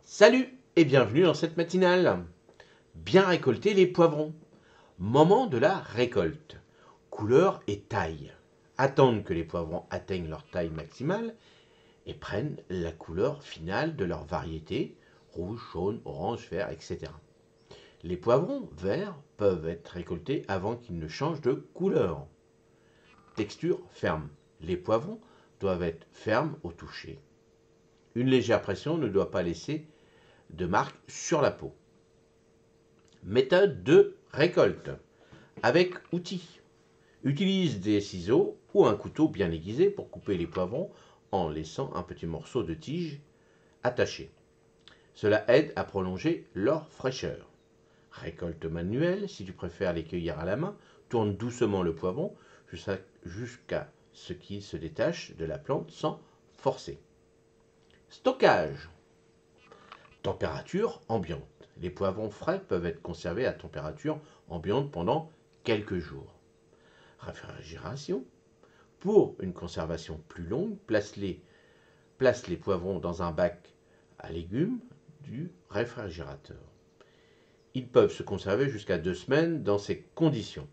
Salut et bienvenue dans cette matinale. Bien récolter les poivrons. Moment de la récolte. Couleur et taille. Attendre que les poivrons atteignent leur taille maximale et prennent la couleur finale de leur variété, rouge, jaune, orange, vert, etc. Les poivrons verts peuvent être récoltés avant qu'ils ne changent de couleur. Texture ferme. Les poivrons doivent être fermes au toucher. Une légère pression ne doit pas laisser de marque sur la peau. Méthode de récolte. Avec outils. Utilise des ciseaux ou un couteau bien aiguisé pour couper les poivrons en laissant un petit morceau de tige attaché. Cela aide à prolonger leur fraîcheur. Récolte manuelle, si tu préfères les cueillir à la main, tourne doucement le poivron jusqu'à ce qu'il se détache de la plante sans forcer. Stockage. Température ambiante. Les poivrons frais peuvent être conservés à température ambiante pendant quelques jours. Réfrigération. Pour une conservation plus longue, place les poivrons dans un bac à légumes du réfrigérateur. Ils peuvent se conserver jusqu'à 2 semaines dans ces conditions.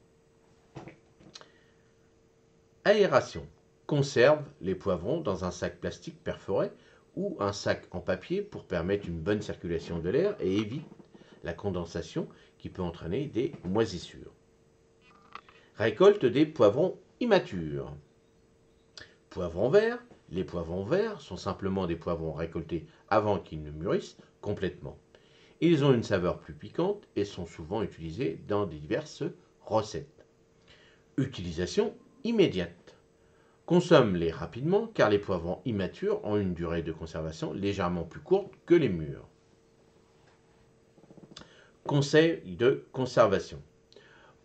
Aération. Conserve les poivrons dans un sac plastique perforé ou un sac en papier pour permettre une bonne circulation de l'air et évite la condensation qui peut entraîner des moisissures. Récolte des poivrons immatures. Poivrons verts. Les poivrons verts sont simplement des poivrons récoltés avant qu'ils ne mûrissent complètement. Ils ont une saveur plus piquante et sont souvent utilisés dans diverses recettes. Utilisation immédiate. Consomme-les rapidement car les poivrons immatures ont une durée de conservation légèrement plus courte que les mûrs. Conseil de conservation.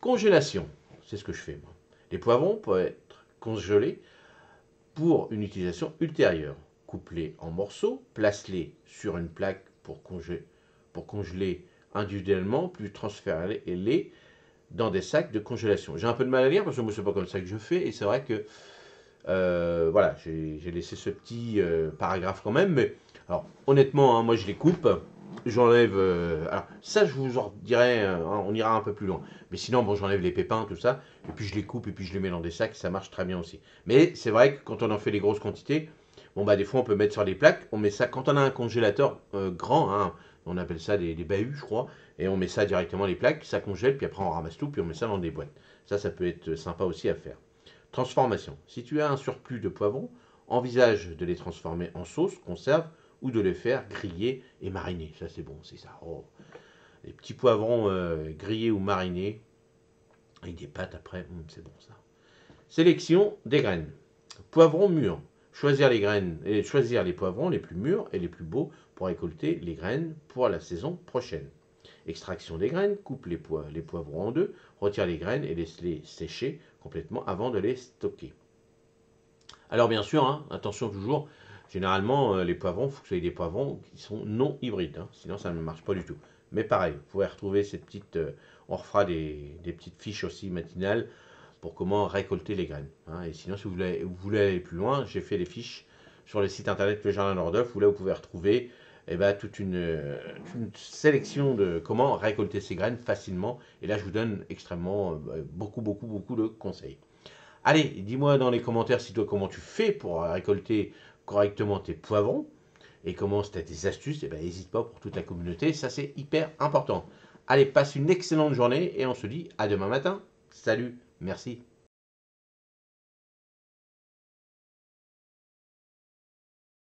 Congélation, c'est ce que je fais moi. Les poivrons peuvent être congelés pour une utilisation ultérieure. Coupe-les en morceaux, place-les sur une plaque pour congeler individuellement, puis transfère-les dans des sacs de congélation. J'ai un peu de mal à lire parce que moi c'est pas comme ça que je fais et c'est vrai que voilà, j'ai laissé ce petit paragraphe quand même, mais alors honnêtement, hein, moi je les coupe, j'enlève. Alors ça, je vous en dirai, on ira un peu plus loin. Mais sinon, bon, j'enlève les pépins, tout ça, et puis je les coupe et puis je les mets dans des sacs, ça marche très bien aussi. Mais c'est vrai que quand on en fait des grosses quantités, bon bah des fois on peut mettre sur les plaques, on met ça quand on a un congélateur grand, hein, on appelle ça des bahuts, je crois, et on met ça directement les plaques, ça congèle, puis après on ramasse tout, puis on met ça dans des boîtes. Ça peut être sympa aussi à faire. Transformation. Si tu as un surplus de poivrons, envisage de les transformer en sauce, conserve ou de les faire griller et mariner. Ça c'est bon, c'est ça. Oh. Les petits poivrons grillés ou marinés avec des pâtes après, c'est bon ça. Sélection des graines. Poivrons mûrs. Choisir les poivrons les plus mûrs et les plus beaux pour récolter les graines pour la saison prochaine. Extraction des graines, coupe les poivrons en deux, retire les graines et laisse-les sécher complètement avant de les stocker. Alors bien sûr, hein, attention toujours, généralement les poivrons, il faut que ce soit des poivrons qui sont non hybrides, hein, sinon ça ne marche pas du tout. Mais pareil, vous pouvez retrouver cette petite, on refera des petites fiches aussi matinales pour comment récolter les graines. Hein. Et sinon, si vous voulez aller plus loin, j'ai fait des fiches sur le site internet Le Jardin de Rodolphe, où là vous pouvez retrouver toute une sélection de comment récolter ces graines facilement. Et là, je vous donne extrêmement beaucoup de conseils. Allez, dis-moi dans les commentaires si toi comment tu fais pour récolter correctement tes poivrons et comment tu as des astuces. Et n'hésite pas pour toute la communauté, ça c'est hyper important. Allez, passe une excellente journée et on se dit à demain matin. Salut, merci.